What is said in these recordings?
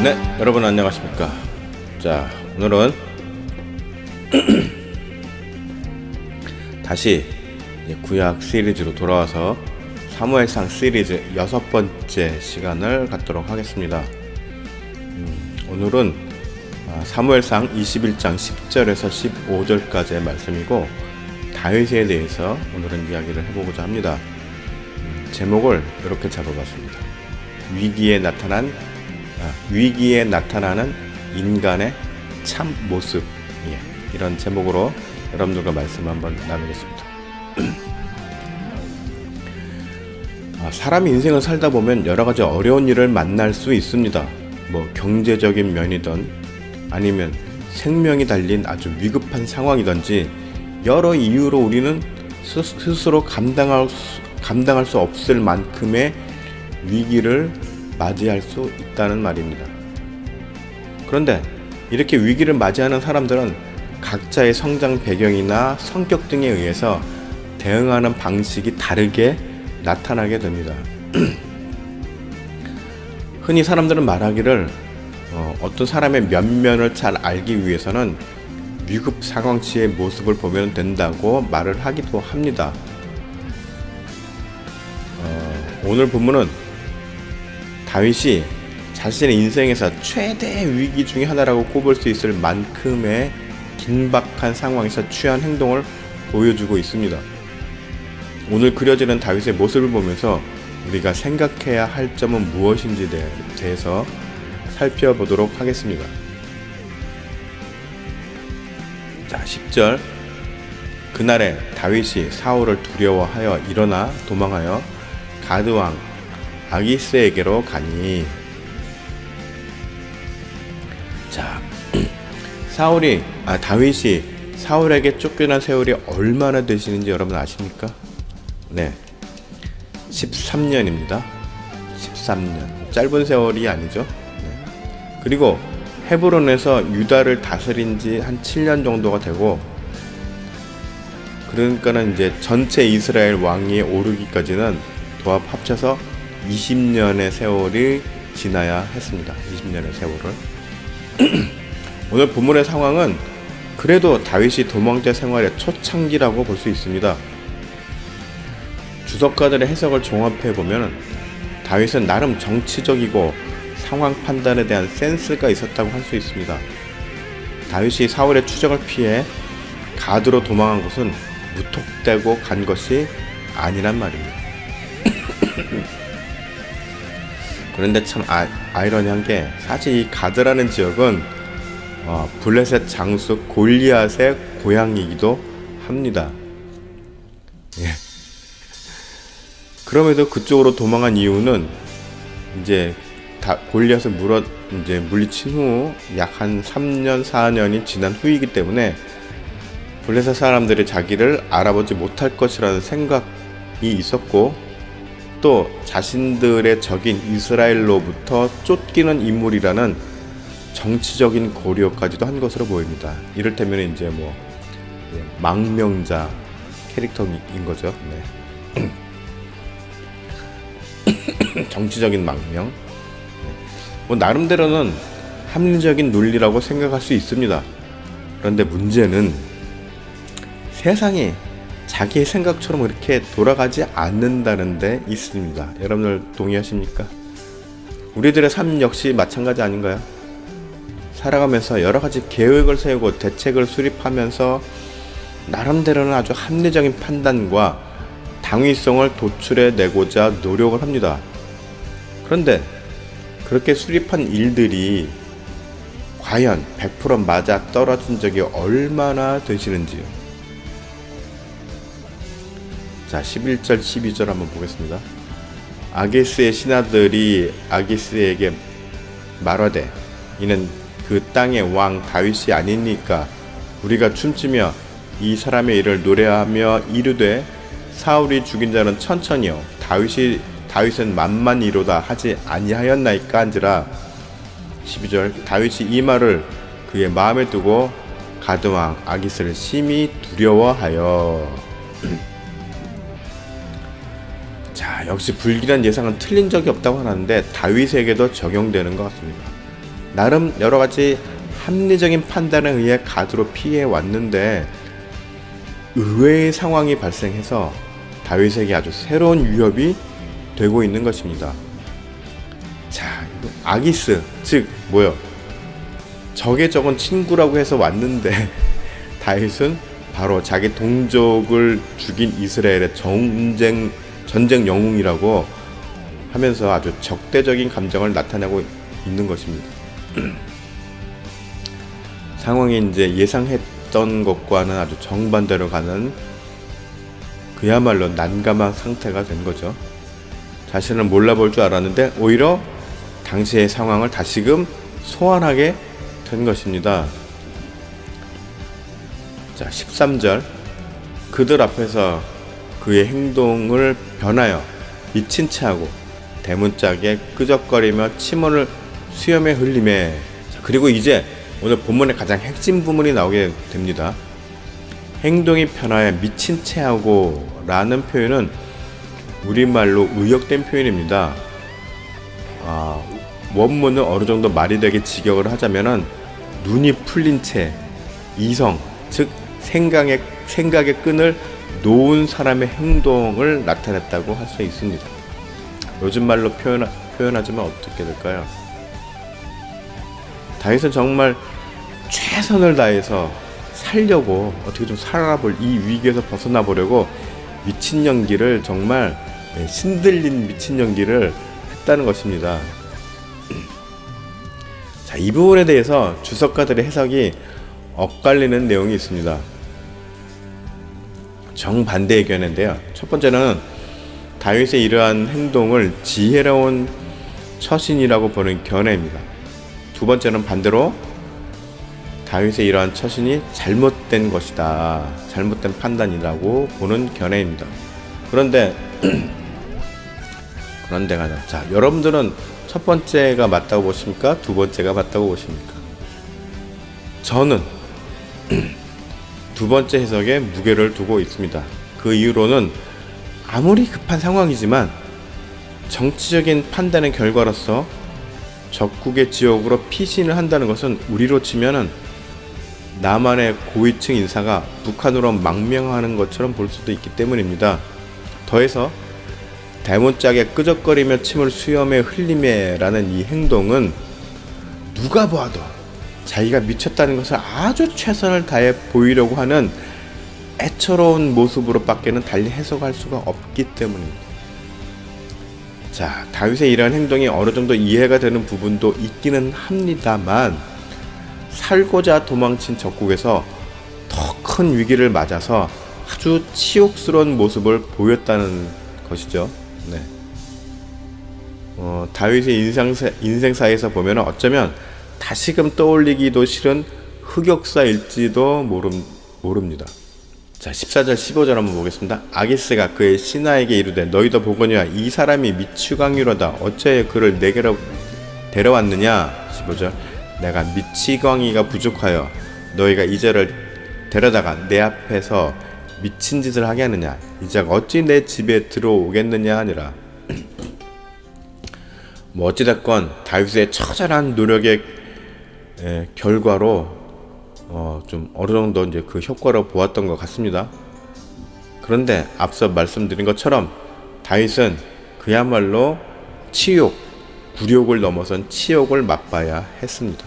네, 여러분 안녕하십니까. 자, 오늘은 다시 구약 시리즈로 돌아와서 사무엘상 시리즈 6번째 시간을 갖도록 하겠습니다. 오늘은 사무엘상 21장 10절에서 15절까지의 말씀이고, 다윗에 대해서 오늘은 이야기를 해보고자 합니다. 제목을 이렇게 잡아봤습니다. 위기에 나타나는 인간의 참 모습. 이런 제목으로 여러분들과 말씀 한번 나누겠습니다. 사람이 인생을 살다 보면 여러 가지 어려운 일을 만날 수 있습니다. 경제적인 면이든 아니면 생명이 달린 아주 위급한 상황이든지 여러 이유로 우리는 스스로 감당할 수 없을 만큼의 위기를 맞이할 수 있다는 말입니다. 그런데 이렇게 위기를 맞이하는 사람들은 각자의 성장 배경이나 성격 등에 의해서 대응하는 방식이 다르게 나타나게 됩니다. 흔히 사람들은 말하기를 어떤 사람의 면면을 잘 알기 위해서는 위급 상황치의 모습을 보면 된다고 말을 하기도 합니다. 오늘 본문은 다윗이 자신의 인생에서 최대 위기 중에 하나라고 꼽을 수 있을 만큼의 긴박한 상황에서 취한 행동을 보여주고 있습니다. 오늘 그려지는 다윗의 모습을 보면서 우리가 생각해야 할 점은 무엇인지에 대해서 살펴보도록 하겠습니다. 자, 10절. 그날에 다윗이 사울을 두려워하여 일어나 도망하여 가드왕 아기스에게로 가니. 자, 다윗이 사울에게 쫓겨난 세월이 얼마나 되시는지 여러분 아십니까? 네, 13년입니다. 13년. 짧은 세월이 아니죠. 네. 그리고 헤브론에서 유다를 다스린 지 한 7년 정도가 되고, 그러니까는 이제 전체 이스라엘 왕위에 오르기까지는 도합 합쳐서 20년의 세월이 지나야 했습니다. 20년의 세월을. 오늘 본문의 상황은 그래도 다윗이 도망자 생활의 초창기라고 볼 수 있습니다. 주석가들의 해석을 종합해보면 다윗은 나름 정치적이고 상황 판단에 대한 센스가 있었다고 할 수 있습니다. 다윗이 사울의 추적을 피해 가드로 도망한 곳은 무턱대고 간 것이 아니란 말입니다. 그런데 참 아이러니한 게, 사실 이 가드라는 지역은 블레셋 장수 골리앗의 고향이기도 합니다. 예. 그럼에도 그쪽으로 도망한 이유는 이제 골리앗을 물리친 후 약 한 3년 4년이 지난 후이기 때문에 블레셋 사람들이 자기를 알아보지 못할 것이라는 생각이 있었고, 또 자신들의 적인 이스라엘로부터 쫓기는 인물이라는 정치적인 고려까지도 한 것으로 보입니다. 이를테면 이제 망명자 캐릭터인 거죠. 네. 정치적인 망명. 나름대로는 합리적인 논리라고 생각할 수 있습니다. 그런데 문제는 세상이 자기의 생각처럼 그렇게 돌아가지 않는다는 데 있습니다. 여러분들 동의하십니까? 우리들의 삶 역시 마찬가지 아닌가요? 살아가면서 여러가지 계획을 세우고 대책을 수립하면서 나름대로는 아주 합리적인 판단과 당위성을 도출해내고자 노력을 합니다. 그런데 그렇게 수립한 일들이 과연 100% 맞아 떨어진 적이 얼마나 되시는지요? 자, 11절 12절 한번 보겠습니다. 아기스의 신하들이 아기스에게 말하되, 이는 그 땅의 왕 다윗이 아니니까 우리가 춤추며 이 사람의 일을 노래하며 이르되, 사울이 죽인 자는 천천히요 다윗은 만만이로다 하지 아니하였나이까 한지라. 12절. 다윗이 이 말을 그의 마음에 두고 가드왕 아기스를 심히 두려워하여. 자, 역시 불길한 예상은 틀린 적이 없다고 하는데 다윗에게도 적용되는 것 같습니다. 나름 여러 가지 합리적인 판단에 의해 가드로 피해 왔는데 의외의 상황이 발생해서 다윗에게 아주 새로운 위협이 되고 있는 것입니다. 자, 아기스, 즉 적의 적은 친구라고 해서 왔는데 다윗은 바로 자기 동족을 죽인 이스라엘의 전쟁 영웅이라고 하면서 아주 적대적인 감정을 나타내고 있는 것입니다. 상황이 이제 예상했던 것과는 아주 정반대로 가는 그야말로 난감한 상태가 된 거죠. 자신을 몰라볼 줄 알았는데 오히려 당시의 상황을 다시금 소환하게 된 것입니다. 자, 13절. 그들 앞에서 그의 행동을 변하여 미친 체하고 대문짝에 끄적거리며 침을 수염에 흘리매. 자, 그리고 이제 오늘 본문의 가장 핵심 부분이 나오게 됩니다. 행동이 변하여 미친 체하고 라는 표현은 우리말로 의역된 표현입니다. 원문을 어느 정도 말이 되게 직역을 하자면은 눈이 풀린 채 이성, 즉 생각의 끈을 놓은 사람의 행동을 나타냈다고 할 수 있습니다. 요즘 말로 표현하자면 어떻게 될까요? 다윗은 정말 최선을 다해서 살려고 어떻게 좀 살아볼 이 위기에서 벗어나 보려고 미친 연기를 정말 신들린 미친 연기를 했다는 것입니다. 자, 이 부분에 대해서 주석가들의 해석이 엇갈리는 내용이 있습니다. 정반대 의견인데요. 첫 번째는 다윗의 이러한 행동을 지혜로운 처신이라고 보는 견해입니다. 두 번째는 반대로 다윗의 이러한 처신이 잘못된 것이다, 잘못된 판단이라고 보는 견해입니다. 그런데 자, 여러분들은 첫 번째가 맞다고 보십니까? 두 번째가 맞다고 보십니까? 저는 두 번째 해석에 무게를 두고 있습니다. 그 이유로는 아무리 급한 상황이지만 정치적인 판단의 결과로서 적국의 지역으로 피신을 한다는 것은 우리로 치면은 남한의 고위층 인사가 북한으로 망명하는 것처럼 볼 수도 있기 때문입니다. 더해서 대문짝에 끄적거리며 침을 수염에 흘리매라는 이 행동은 누가 보아도 자기가 미쳤다는 것을 아주 최선을 다해 보이려고 하는 애처로운 모습으로밖에는 달리 해석할 수가 없기 때문입니다. 자, 다윗의 이러한 행동이 어느 정도 이해가 되는 부분도 있기는 합니다만 살고자 도망친 적국에서 더 큰 위기를 맞아서 아주 치욕스러운 모습을 보였다는 것이죠. 네. 다윗의 인생사에서 보면 어쩌면 다시금 떠올리기도 싫은 흑역사일지도 모릅니다. 자, 14절 15절 한번 보겠습니다. 아기스가 그의 신하에게 이르되 너희도 보거니와 이 사람이 미치광이로다. 어찌하여 그를 내게로 데려왔느냐. 15절. 내가 미치광이가 부족하여 너희가 이제를 데려다가 내 앞에서 미친 짓을 하게 하느냐. 이자가 어찌 내 집에 들어오겠느냐 하니라. 뭐 어찌됐건 다윗의 처절한 노력의 결과로 좀 어느 정도 이제 그 효과를 보았던 것 같습니다. 그런데 앞서 말씀드린 것처럼 다윗은 그야말로 굴욕을 넘어선 치욕을 맛봐야 했습니다.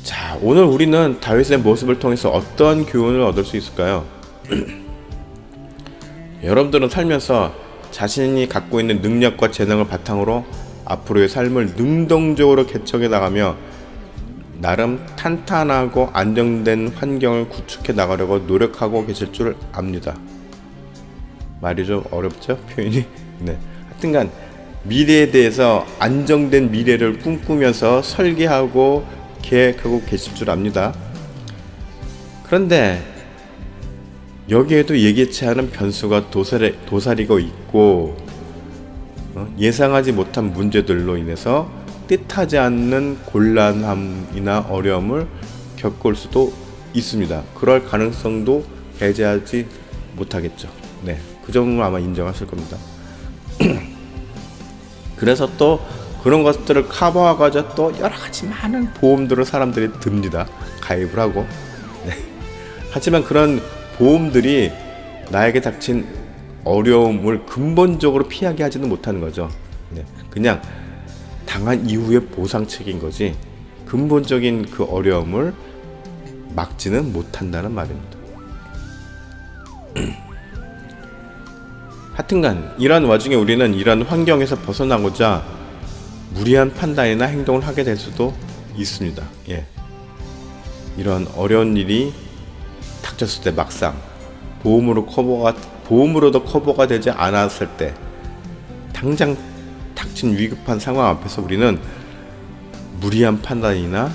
자, 오늘 우리는 다윗의 모습을 통해서 어떤 교훈을 얻을 수 있을까요? 여러분들은 살면서 자신이 갖고 있는 능력과 재능을 바탕으로 앞으로의 삶을 능동적으로 개척해 나가며 나름 탄탄하고 안정된 환경을 구축해 나가려고 노력하고 계실 줄 압니다. 말이 좀 어렵죠? 표현이? 네. 하여튼간 미래에 대해서 안정된 미래를 꿈꾸면서 설계하고 계획하고 계실 줄 압니다. 그런데 여기에도 예기치 않은 변수가 도사리고 있고 예상하지 못한 문제들로 인해서 뜻하지 않는 곤란함이나 어려움을 겪을 수도 있습니다. 그럴 가능성도 배제하지 못하겠죠. 네, 그 점은 아마 인정하실 겁니다. 그래서 또 그런 것들을 커버하고자 또 여러 가지 많은 보험들을 사람들이 듭니다. 가입을 하고. 네. 하지만 그런 보험들이 나에게 닥친 어려움을 근본적으로 피하게 하지는 못하는 거죠. 네. 그냥 당한 이후의 보상책인 거지 근본적인 그 어려움을 막지는 못한다는 말입니다. 하여튼간 이러한 와중에 우리는 이러한 환경에서 벗어나고자 무리한 판단이나 행동을 하게 될 수도 있습니다. 예. 이런 어려운 일이 닥쳤을 때 막상 보험으로도 커버가 되지 않았을 때 당장 닥친 위급한 상황 앞에서 우리는 무리한 판단이나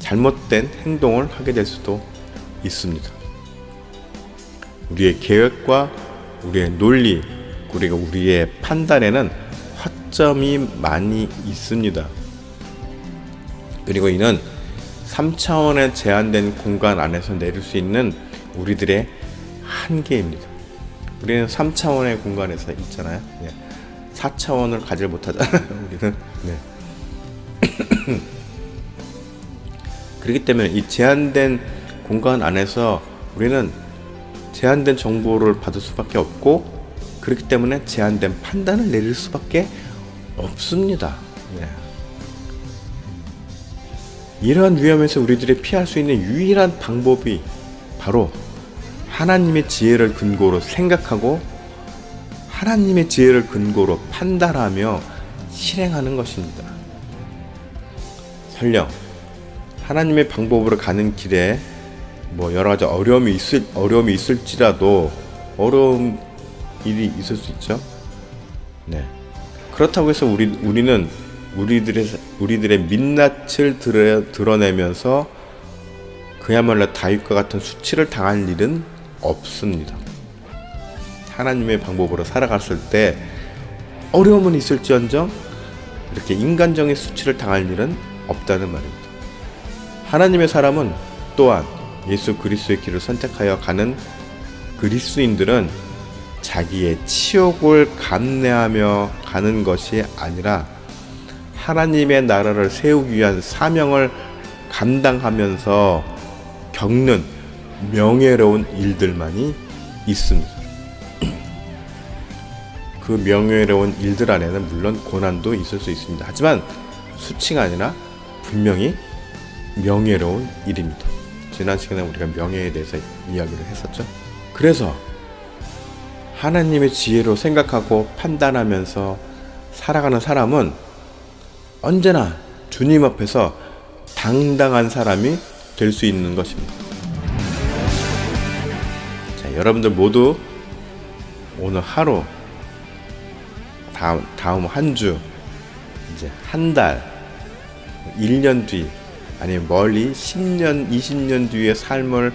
잘못된 행동을 하게 될 수도 있습니다. 우리의 계획과 우리의 논리 그리고 우리의 판단에는 허점이 많이 있습니다. 그리고 이는 3차원의 제한된 공간 안에서 내릴 수 있는 우리들의 한계입니다. 우리는 3차원의 공간에서 있잖아요. 4차원을 가질 못하잖아요. 우리는. 그렇기 때문에 이 제한된 공간 안에서 우리는 제한된 정보를 받을 수밖에 없고 그렇기 때문에 제한된 판단을 내릴 수밖에 없습니다. 이러한 위험에서 우리들이 피할 수 있는 유일한 방법이 바로 하나님의 지혜를 근거로 생각하고 하나님의 지혜를 근거로 판단하며 실행하는 것입니다. 설령 하나님의 방법으로 가는 길에 여러 가지 어려움이 있을지라도 어려운 일이 있을 수 있죠. 그렇다고 해서 우리는 우리들의 민낯을 드러내면서 그야말로 다윗과 같은 수치를 당할 일은 없습니다. 하나님의 방법으로 살아갔을 때 어려움은 있을지언정 이렇게 인간적인 수치를 당할 일은 없다는 말입니다. 하나님의 사람은 또한 예수 그리스도의 길을 선택하여 가는 그리스도인들은 자기의 치욕을 감내하며 가는 것이 아니라 하나님의 나라를 세우기 위한 사명을 감당하면서 겪는 명예로운 일들만이 있습니다. 그 명예로운 일들 안에는 물론 고난도 있을 수 있습니다. 하지만 수치가 아니라 분명히 명예로운 일입니다. 지난 시간에 우리가 명예에 대해서 이야기를 했었죠. 그래서 하나님의 지혜로 생각하고 판단하면서 살아가는 사람은 언제나 주님 앞에서 당당한 사람이 될 수 있는 것입니다. 자, 여러분들 모두 오늘 하루, 다음 한 주, 이제 한 달, 1년 뒤, 아니면 멀리 10년, 20년 뒤의 삶을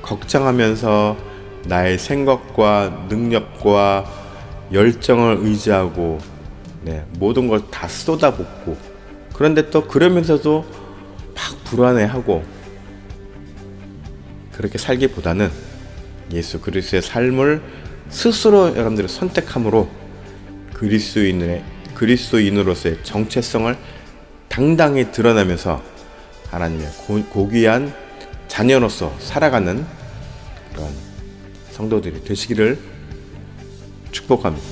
걱정하면서 나의 생각과 능력과 열정을 의지하고 모든 걸 다 쏟아붓고 그런데 또 그러면서도 막 불안해하고 그렇게 살기보다는 예수 그리스도의 삶을 스스로 여러분들이 선택함으로 그리스도인으로서의 정체성을 당당히 드러내면서 하나님의 고귀한 자녀로서 살아가는 그런 성도들이 되시기를 축복합니다.